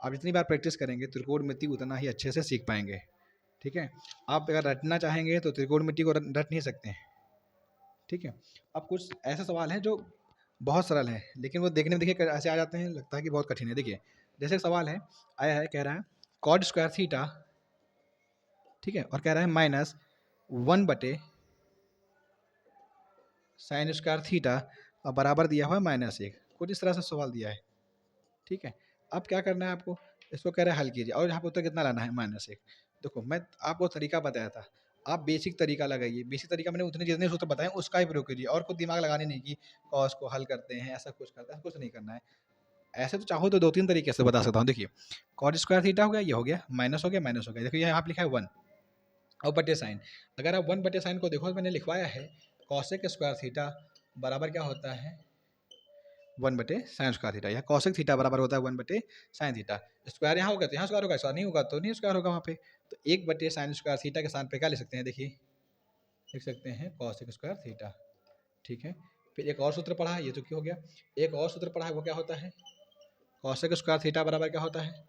A: आप जितनी बार प्रैक्टिस करेंगे त्रिकोणमिति उतना ही अच्छे से सीख पाएंगे, ठीक है। आप अगर रटना चाहेंगे तो त्रिकोणमिति को रट नहीं सकते हैं, ठीक है। अब कुछ ऐसे सवाल हैं जो बहुत सरल हैं, लेकिन वो देखने में देखिए ऐसे आ जाते हैं, लगता है कि बहुत कठिन है। देखिए जैसे एक सवाल है, आया है, कह रहा है कॉड स्क्वायर थीटा, ठीक है, और कह रहा है माइनस 1/sin स्क्वायर थीटा और बराबर दिया हुआ है -1। कुछ इस तरह से सवाल दिया है, ठीक है। अब क्या करना है आपको, इसको कह रहा है हल कीजिए, और यहाँ पर उत्तर कितना लाना है? -1। देखो मैं आपको तरीका बताया था, आप बेसिक तरीका लगाइए। बेसिक तरीका मैंने उतने जितने सूत्र बताए उसका ही प्रयोग कीजिए, और कुछ दिमाग लगाने नहीं कि कॉस को हल करते हैं, ऐसा कुछ करते हैं, कुछ नहीं करना है। ऐसे तो चाहो तो 2-3 तरीके से बता सकता हूँ। देखिए कॉड स्क्वायर थीटा हो गया, ये हो गया, माइनस हो गया, माइनस हो गया। देखिए यहाँ पे लिखा है 1 और बटे साइन। अगर आप 1 बटे साइन को देखो, मैंने लिखवाया है कॉसेक स्क्वायर थीटा बराबर क्या होता है? 1 बटे साइन स्क्वायर थीटा, या कॉसेक थीटा बराबर होता है 1 बटे साइन थीटा। स्क्वायर यहाँ होगा तो यहाँ स्क्वायर होगा, स्क्वायर नहीं होगा तो नहीं स्क्वायर होगा वहाँ पे। तो 1 बटे साइन स्क्वायर थीटा के स्थान पे क्या लिख सकते हैं? देखिए लिख सकते हैं कॉसेक स्क्वायर थीटा, ठीक है। फिर एक और सूत्र पढ़ा है, ये तो क्या हो गया। एक और सूत्र पढ़ा है, वो क्या होता है? कॉसेक स्क्वायर थीटा बराबर क्या होता है?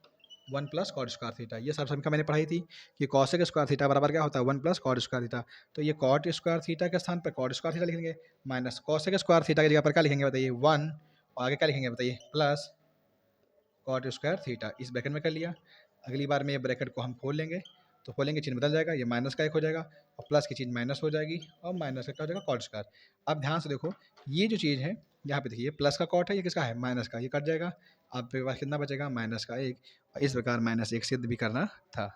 A: 1 प्लस कॉट स्क्वायर थीटा। ये सब समीकरण मैंने पढ़ाई थी कि कॉसेक स्क्वायर थीटा बराबर क्या होता है? 1 प्लस कॉट स्क्वायर थीटा। तो ये कॉट स्क्वायर थीटा के स्थान पर कॉट स्क्वायर थीटा लिखेंगे, माइनस कॉसेक स्क्वायर थीटा की जगह पर क्या लिखेंगे बताइए? 1, और आगे क्या लिखेंगे बताइए? Plus cot square theta. इस ब्रैकेट में कर लिया। अगली बार में ये ब्रैकेट को हम खोल लेंगे, तो खोलेंगे चिन्ह बदल जाएगा, ये माइनस का 1 हो जाएगा और प्लस की चीज़ माइनस हो जाएगी, और माइनस का क्या हो जाएगा? Cot square. अब ध्यान से देखो, ये जो चीज़ है यहाँ पे देखिए, प्लस का कॉट है, ये किसका है? माइनस का, ये कट जाएगा। आपके पास कितना बचेगा? माइनस का 1। और इस प्रकार -1 सिद्ध भी करना था,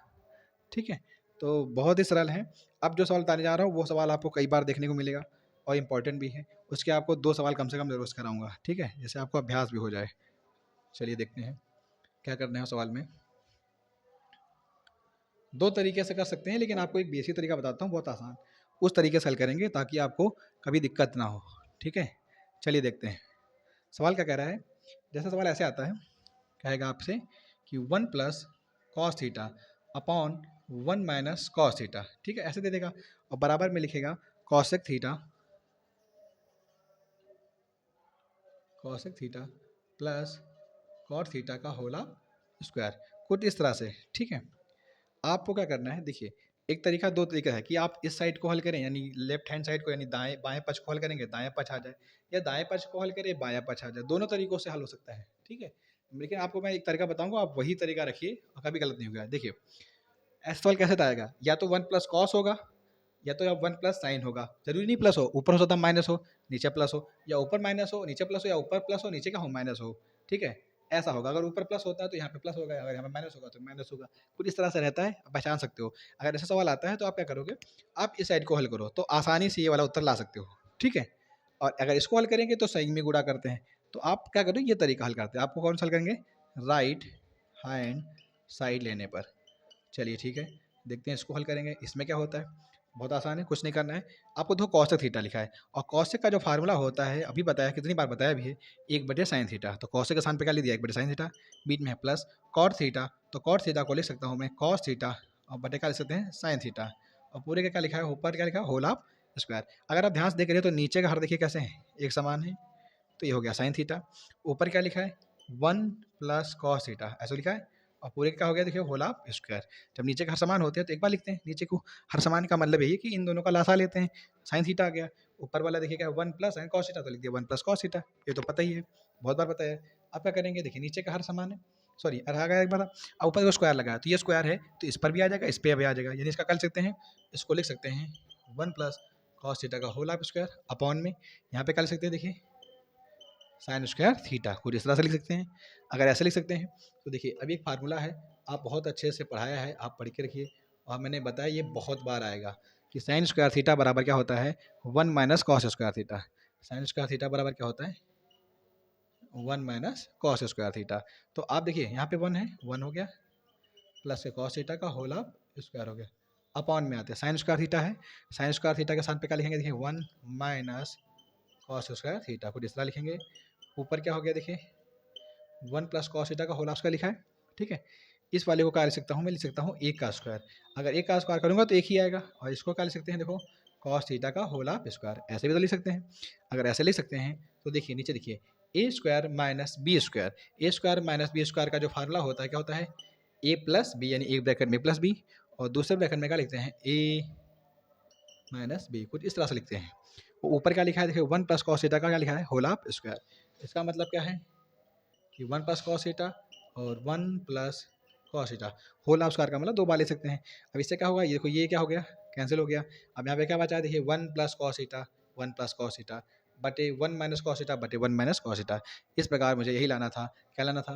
A: ठीक है। तो बहुत ही सरल है। अब जो सवाल बताने जा रहा हूँ वो सवाल आपको कई बार देखने को मिलेगा और इम्पोर्टेंट भी है। उसके आपको 2 सवाल कम से कम ज़रूर कराऊंगा, ठीक है, जैसे आपको अभ्यास भी हो जाए। चलिए देखते हैं क्या करना है सवाल में। 2 तरीके से कर सकते हैं, लेकिन आपको एक बेसिक तरीका बताता हूँ, बहुत आसान। उस तरीके से हल करेंगे ताकि आपको कभी दिक्कत ना हो, ठीक है। चलिए देखते हैं सवाल क्या कह रहा है। जैसा सवाल ऐसे आता है, कहेगा आपसे कि 1 plus cos theta upon 1 minus cos theta, ठीक है, ऐसे दे देगा। और बराबर में लिखेगा cosec theta plus cot theta का होल स्क्वायर, कुछ इस तरह से, ठीक है। आपको क्या करना है, देखिए एक तरीका, 2 तरीका है कि आप इस साइड को हल करें, यानी लेफ्ट हैंड साइड को, यानी दाएं बाएं पक्ष को हल करेंगे, दाएं पक्ष आ जाए, या दाएं पक्ष को हल करें, बायां पक्ष आ जाए। दोनों तरीकों से हल हो सकता है, ठीक है। लेकिन आपको मैं एक तरीका बताऊंगा, आप वही तरीका रखिए और कभी गलत नहीं होगा। देखिए ऐसा सवाल कैसे आएगा, या तो 1 प्लस कॉस होगा, या तो 1 प्लस साइन होगा। जरूरी नहीं प्लस हो, ऊपर हो सकता है माइनस हो, नीचे प्लस हो, या ऊपर माइनस हो नीचे प्लस हो, या ऊपर प्लस हो नीचे क्या हो? माइनस हो, ठीक है। ऐसा होगा, अगर ऊपर प्लस होता है तो यहाँ पे प्लस होगा, अगर यहाँ पे माइनस होगा तो माइनस होगा। कुछ इस तरह से रहता है, आप पहचान सकते हो। अगर ऐसा सवाल आता है तो आप क्या करोगे, आप इस साइड को हल करो तो आसानी से ये वाला उत्तर ला सकते हो, ठीक है। और अगर इसको हल करेंगे तो सही में गुणा करते हैं, तो आप क्या करो, ये तरीका हल करते हैं। आपको कौन सा हल करेंगे? राइट हैंड साइड लेने पर। चलिए ठीक है, देखते हैं इसको हल करेंगे। इसमें क्या होता है, बहुत आसान है, कुछ नहीं करना है। आपको देखो कॉसेक थीटा लिखा है, और कॉसेक का जो फार्मूला होता है, अभी बताया, कितनी बार बताया भी है, 1 बटे साइन थीटा। तो कॉसेक के स्थान पे क्या लिख दिया? 1 बटे साइन थीटा। बीच में है प्लस कॉट थीटा, तो कॉट थीटा को लिख सकता हूँ मैं कॉस थीटा, और बटे क्या लिख सकते हैं? Sine theta. और पूरे का क्या लिखा है? ऊपर क्या लिखा है? Whole of square. अगर आप ध्यान से देख रहे हो तो नीचे का हर देखिए कैसे है? एक समान है। तो ये हो गया साइन थीटा। ऊपर क्या लिखा है, 1 प्लस कॉस थीटा, ऐसा लिखा है। और पूरे का क्या हो गया, देखिए होल ऑफ स्क्वायर। जब नीचे का हर समान होते हैं तो एक बार लिखते हैं नीचे को, हर समान का मतलब यही है कि इन दोनों का लासा लेते हैं, साइन थीटा आ गया। ऊपर वाला देखिए क्या, 1 प्लस साइन कॉस थीटा, तो लिख दिया 1 प्लस कॉस थीटा, ये तो पता ही है, बहुत बार बताया है। आप क्या करेंगे, देखिए नीचे का हर समान है, सॉरी आ गया एक बार, ऊपर को स्क्वायर लगाया तो ये स्क्वायर है, तो इस पर भी आ जाएगा, इस पर भी आ जाएगा, यानी इसका कर सकते हैं, इसको लिख सकते हैं 1 प्लस कॉस थीटा का होल ऑफ स्क्वायर अपॉन में, यहाँ पे कर सकते हैं देखिए साइन स्क्वायर थीटा, कुछ इस तरह से लिख सकते हैं। अगर ऐसे लिख सकते हैं तो देखिए अभी एक फार्मूला है, आप बहुत अच्छे से पढ़ाया है, आप पढ़ के रखिए, और मैंने बताया ये बहुत बार आएगा कि साइन स्क्वायर थीटा बराबर क्या होता है, 1 minus cos square theta. Sine square theta बराबर क्या होता है, 1 माइनस कॉस स्क्वायर थीटा। तो आप देखिए यहाँ पे 1 है, 1 हो गया, प्लस के कॉस थीटा का होल ऑफ स्क्वायर हो गया, अपॉन में आते हैं साइन स्क्वायर थीटा है, साइन स्क्वायर थीटा के साथ पे क्या लिखेंगे, देखिए 1 माइनस कॉस स्क्वायर थीटा, कुछ इस तरह लिखेंगे। ऊपर क्या हो गया, देखिए 1 प्लस कॉस थीटा का होल स्क्वायर लिखा है, ठीक है। इस वाले को क्या लिख सकता हूँ, मैं लिख सकता हूँ 1 का स्क्वायर, अगर 1 का स्क्वायर करूँगा तो 1 ही आएगा, और इसको क्या लिख सकते हैं, देखो कॉस थीटा का होल ऑफ स्क्वायर, ऐसे भी तो लिख सकते हैं। अगर ऐसे लिख सकते हैं तो देखिए नीचे देखिए ए स्क्वायर माइनस बी स्क्वायर, ए स्क्वायर माइनस बी स्क्वायर का जो फार्मूला होता है क्या होता है, ए प्लस बी, यानी एक ब्रैकेट में प्लस बी, और दूसरे ब्रैकेट में क्या लिखते हैं, ए माइनस बी, कुछ इस तरह से लिखते हैं। वो ऊपर क्या लिखा है, देखिए 1 प्लस कॉस थीटा का क्या लिखा है, होल ऑफ स्क्वायर। इसका मतलब क्या है कि 1 प्लस कॉस थीटा और 1 plus cos theta, whole of square का मतलब 2 बार ले सकते हैं। अब इससे क्या होगा, ये देखो ये क्या हो गया, कैंसिल हो गया। अब यहाँ पे क्या बचा है, देखिए 1 plus cos theta, 1 plus cos theta बटे 1 माइनस कॉस थीटा बटे 1 माइनस कॉस थीटा। इस प्रकार मुझे यही लाना था, क्या लाना था,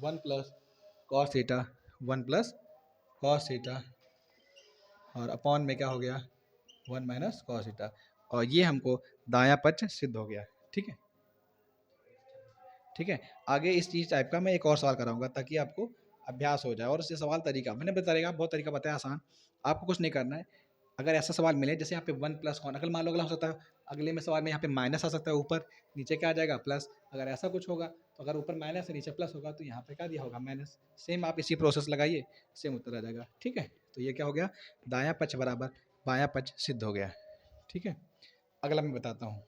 A: 1 plus cos theta, 1 plus cos theta, और अपॉन में क्या हो गया, 1 माइनस कॉस थीटा, और ये हमको दायां पक्ष सिद्ध हो गया, ठीक है। ठीक है, आगे इस चीज़ टाइप का मैं एक और सवाल कराऊंगा ताकि आपको अभ्यास हो जाए, और इससे सवाल तरीका मैंने बताएगा, बहुत तरीका बताया आसान, आपको कुछ नहीं करना है। अगर ऐसा सवाल मिले जैसे यहाँ पे 1 प्लस कौन, अगर मान लो अगला हो सकता है, अगले में सवाल में यहाँ पे माइनस आ सकता है, ऊपर नीचे क्या आ जाएगा, प्लस। अगर ऐसा कुछ होगा तो अगर ऊपर माइनस है नीचे प्लस होगा तो यहाँ पे क्या दिया होगा, माइनस। सेम आप इसी प्रोसेस लगाइए, सेम उत्तर आ जाएगा, ठीक है। तो ये क्या हो गया, दायां पक्ष बराबर बायां पक्ष सिद्ध हो गया, ठीक है। अगला मैं बताता हूँ,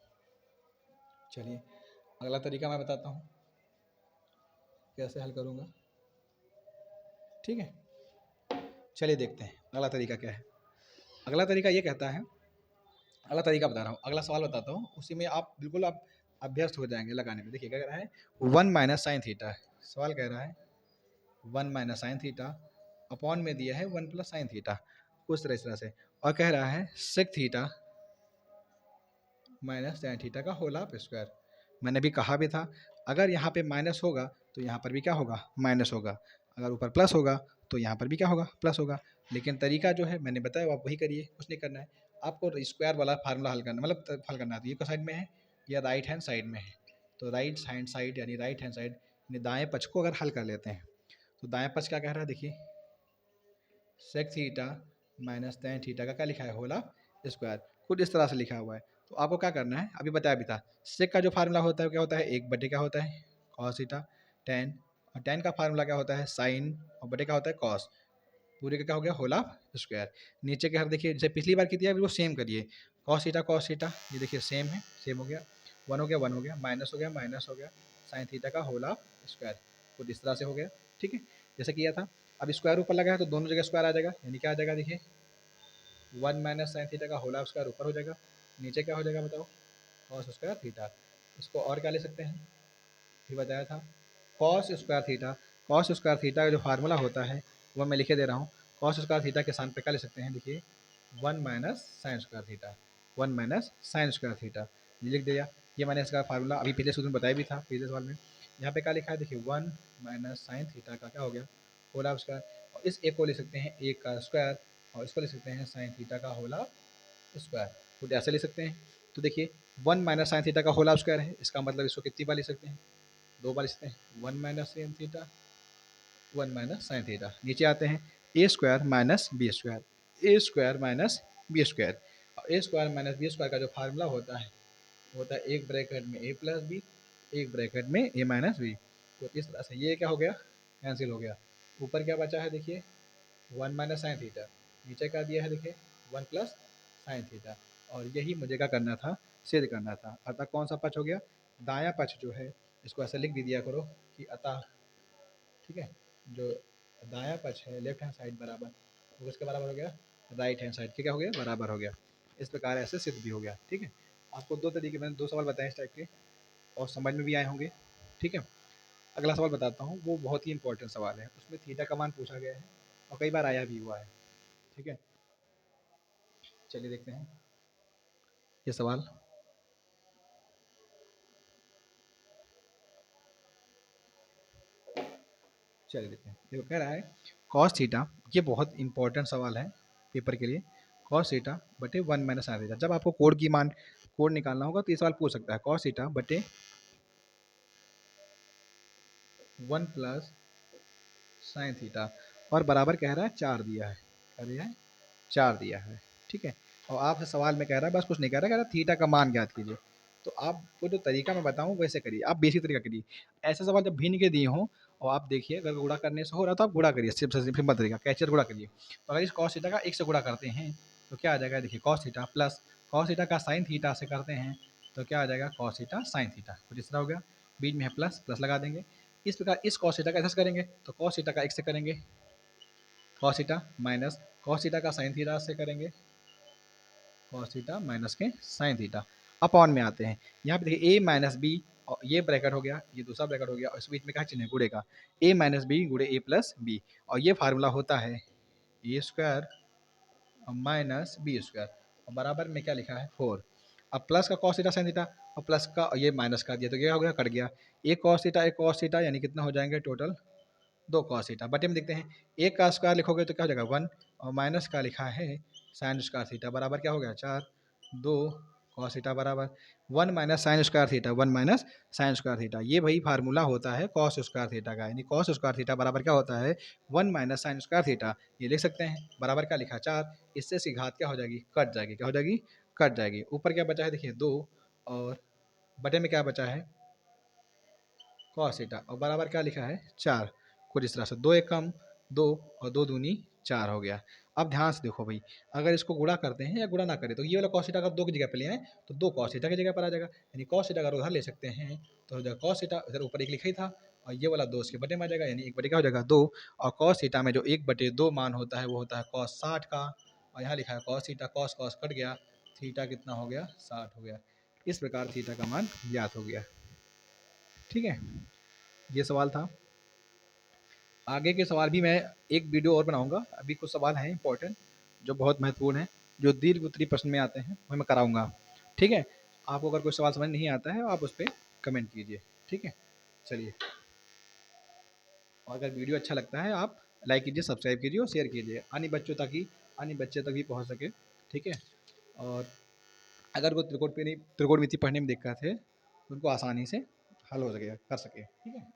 A: चलिए अगला तरीका मैं बताता हूँ कैसे हल करूँगा, ठीक है। चलिए देखते हैं अगला तरीका क्या है। अगला तरीका ये कहता है, अगला तरीका बता रहा हूँ, अगला सवाल बताता हूँ, उसी में आप बिल्कुल आप अभ्यस्त हो जाएंगे लगाने में। देखिए क्या कह रहा है, 1 माइनस साइन थीटा, सवाल कह रहा है 1 माइनस साइन थीटा, अपॉन में दिया है 1 प्लस साइन थीटा, उस तरह इस तरह से, और कह रहा है sec theta minus sine theta का होल ऑफ स्क्वायर। मैंने भी कहा भी था, अगर यहाँ पे माइनस होगा तो यहाँ पर भी क्या होगा, माइनस होगा, अगर ऊपर प्लस होगा तो यहाँ पर भी क्या होगा, प्लस होगा। लेकिन तरीका जो है मैंने बताया आप वही करिए, कुछ नहीं करना है आपको, स्क्वायर वाला फार्मूला हल करना, मतलब हल करना है। तो ये किस साइड में है, या राइट हैंड साइड में है, तो राइट हैंड साइड यानी राइट हैंड साइड यानी दाएँ पक्ष को अगर हल कर लेते हैं तो दाएँ पक्ष क्या कह रहा है, देखिए sec theta minus tan theta का क्या लिखा है, होल ऑफ स्क्वायर, कुछ इस तरह से लिखा हुआ है। तो आपको क्या करना है, अभी बताया भी था, सेक का जो फार्मूला होता है क्या होता है, एक बटे क्या होता है, कॉस थीटा, टेन, और टेन का फार्मूला क्या होता है, साइन, और बटे क्या होता है, कॉस, पूरे का क्या हो गया, होल ऑफ स्क्वायर। नीचे के हर देखिए जैसे पिछली बार की थी बिल्कुल सेम करिए, कॉस थीटा ये देखिए सेम है, सेम हो गया, वन हो गया, वन हो गया, माइनस हो गया, माइनस हो गया, साइन थीटा का होल ऑफ स्क्वायर, कुछ इस तरह से हो गया, ठीक है, जैसे किया था। अब स्क्वायर ऊपर लगा है तो दोनों जगह स्क्वायर आ जाएगा, यानी क्या आ जाएगा, देखिए 1 माइनस साइन थीटा का होल ऑफ स्क्वायर ऊपर हो जाएगा, नीचे क्या हो जाएगा बताओ, कॉस स्क्वायर थीटा। इसको और क्या ले सकते हैं, ये बताया था, cos square theta, cos square theta का जो फार्मूला होता है वो मैं लिखे दे रहा हूँ, कॉस स्क्वायर थीटा के स्थान पे क्या ले सकते हैं, देखिए 1 minus sine square theta, 1 minus sine square theta, ये लिख दिया। ये मैंने इसका फार्मूला अभी पिछले सूत्र में बताया भी था, पिछले सवाल में। यहाँ पे क्या लिखा है, देखिए 1 माइनस साइन थीटा का क्या हो गया, होल ऑफ स्क्वायर, और इस एक को ले सकते हैं एक का स्क्वायर, और इसको ले सकते हैं साइन थीटा का होल ऑफ स्क्वायर, खुद ऐसे ले सकते हैं। तो देखिए 1 माइनस साइन थीटा का होल ऑफ स्क्वायर है, इसका मतलब इसको कितनी बार ले सकते हैं, 2 बार ले सकते हैं, 1 minus sine theta, 1 minus sine theta. नीचे आते हैं ए स्क्वायर माइनस बी स्क्वायर, ए स्क्वायर माइनस बी स्क्वायर, और ए स्क्वायर माइनस बी स्क्वायर का जो फार्मूला होता है वो होता है एक ब्रैकेट में ए प्लस बी, एक ब्रैकेट में ए माइनस बी। तो इस तरह से ये क्या हो गया, कैंसिल हो गया। ऊपर क्या बचा है, देखिए 1 माइनस साइन थीटा, नीचे क्या दिया है, देखिए 1 प्लस साइन थीटा, और यही मुझे क्या करना था, सिद्ध करना था। अतः कौन सा पक्ष हो गया, दायां पक्ष जो है इसको ऐसे लिख भी दिया करो कि अतः, ठीक है, जो दायां पक्ष है लेफ्ट हैंड साइड बराबर, वो किसके बराबर हो गया, राइट हैंड साइड के क्या हो गया, बराबर हो गया। इस प्रकार ऐसे सिद्ध भी हो गया। ठीक है, आपको दो तरीके, मैंने दो सवाल बताए इस टाइप के और समझ में भी आए होंगे। ठीक है, अगला सवाल बताता हूँ, वो बहुत ही इंपॉर्टेंट सवाल है, उसमें थीटा का मान पूछा गया है और कई बार आया भी हुआ है। ठीक है, चलिए देखते हैं ये सवाल। चलिए देखते हैं, देखो कह रहा है कॉस थीटा, ये बहुत इंपॉर्टेंट सवाल है पेपर के लिए। कॉस थीटा बटे 1 माइनस साइन थीटा, जब आपको कोड की मान कोड निकालना होगा तो ये सवाल पूछ सकता है। कॉस थीटा बटे 1 प्लस साइन थीटा और बराबर कह रहा है 4 दिया है, क्या दिया है, 4 दिया है। ठीक है, और आपसे सवाल में कह रहा है, बस कुछ नहीं कह रहा है थीटा का मान ज्ञात कीजिए। तो आपको जो तरीका मैं बताऊं वैसे करिए, आप बेसिक तरीका करिए। ऐसे सवाल जब भिन्न के दिए हों और आप देखिए अगर गुणा करने से हो रहा तो आप गुणा करिए, सिंपल तरीका कैचर गुणा करिए। तो अगर इस कॉस थीटा का 1 से गुणा करते हैं तो क्या आ जाएगा, देखिए cos theta plus cos theta का साइन थीटा से करते हैं तो क्या आ जाएगा, कॉस थीटा साइन थीटा, कुछ इस तरह हो गया, बीच में है प्लस, प्लस लगा देंगे। इस प्रकार इस कॉस थीटा का ऐसा करेंगे तो कॉस थीटा का 1 से करेंगे cos theta minus cos theta का साइन थीटा से करेंगे कॉस थीटा माइनस के साइन थीटा, अपॉन में आते हैं। यहाँ पे देखिए ए माइनस बी, और ये ब्रैकेट हो गया, ये दूसरा ब्रैकेट हो गया, और इस बीच में क्या चिन्ह है, गुणे का, ए माइनस बी गुणे ए प्लस बी, और ये फार्मूला होता है ए स्क्वायर माइनस बी स्क्वायर, और बराबर में क्या लिखा है 4। अब प्लस का कॉस थीटा साइन थीटा, और प्लस का और ये माइनस का दिया तो क्या हो गया, कट गया, एक कॉस थीटा यानी कितना हो जाएंगे टोटल 2 कॉस थीटा। बटे में देखते हैं, एक का स्क्वायर लिखोगे तो क्या हो जाएगा 1, और माइनस का लिखा है साइन स्क्वायर थीटा, बराबर क्या हो गया 4, 2 कॉस थीटा बराबर 1 minus sine square theta, 1 minus sine square theta, ये वही फार्मूला होता है कॉस स्क्वायर थीटा का, यानी कॉस स्क्वायर थीटा बराबर क्या होता है 1 माइनस साइन स्क्वायर थीटा। ये लिख सकते हैं, बराबर क्या लिखा 4, इससे इसकी घात क्या हो जाएगी, कट जाएगी, क्या हो जाएगी, कट जाएगी। ऊपर क्या बचा है देखिए 2, और बटे में क्या बचा है कॉस थीटा, और बराबर क्या लिखा है 4, कुछ इस तरह से, 2 एक कम 2, और 2 दूनी 4 हो गया। अब ध्यान से देखो भाई, अगर इसको गुणा करते हैं या गुणा ना करें तो ये वाला कॉस थीटा अगर 2 की जगह पे ले आए तो 2 कॉस थीटा की जगह पर आ जाएगा, यानी कॉस थीटा अगर उधर ले सकते हैं तो हो जाएगा कॉस थीटा, इधर ऊपर 1 लिखा ही था, और ये वाला 2 इसके बटे में आ जाएगा, यानी 1 बटे क्या हो जाएगा 2, और कॉस थीटा में जो 1/2 मान होता है वो होता है कॉस 60 का, और यहाँ लिखा है cos theta, cos cos cut गया, थीटा कितना हो गया 60 हो गया। इस प्रकार थीटा का मान ज्ञात हो गया। ठीक है, ये सवाल था। आगे के सवाल भी मैं एक वीडियो और बनाऊंगा, अभी कुछ सवाल हैं इंपॉर्टेंट जो बहुत महत्वपूर्ण हैं, जो दीर्घ उत्तरीय प्रश्न में आते हैं वह मैं कराऊंगा। ठीक है, आपको अगर कोई सवाल समझ नहीं आता है आप उस पर कमेंट कीजिए। ठीक है, चलिए, और अगर वीडियो अच्छा लगता है आप लाइक कीजिए, सब्सक्राइब कीजिए और शेयर कीजिए, अन्य बच्चे तक भी पहुँच सके। ठीक है, और अगर वो त्रिकोणमिति पढ़ने में दिक्कत है उनको आसानी से हल हो सके, कर सके। ठीक है।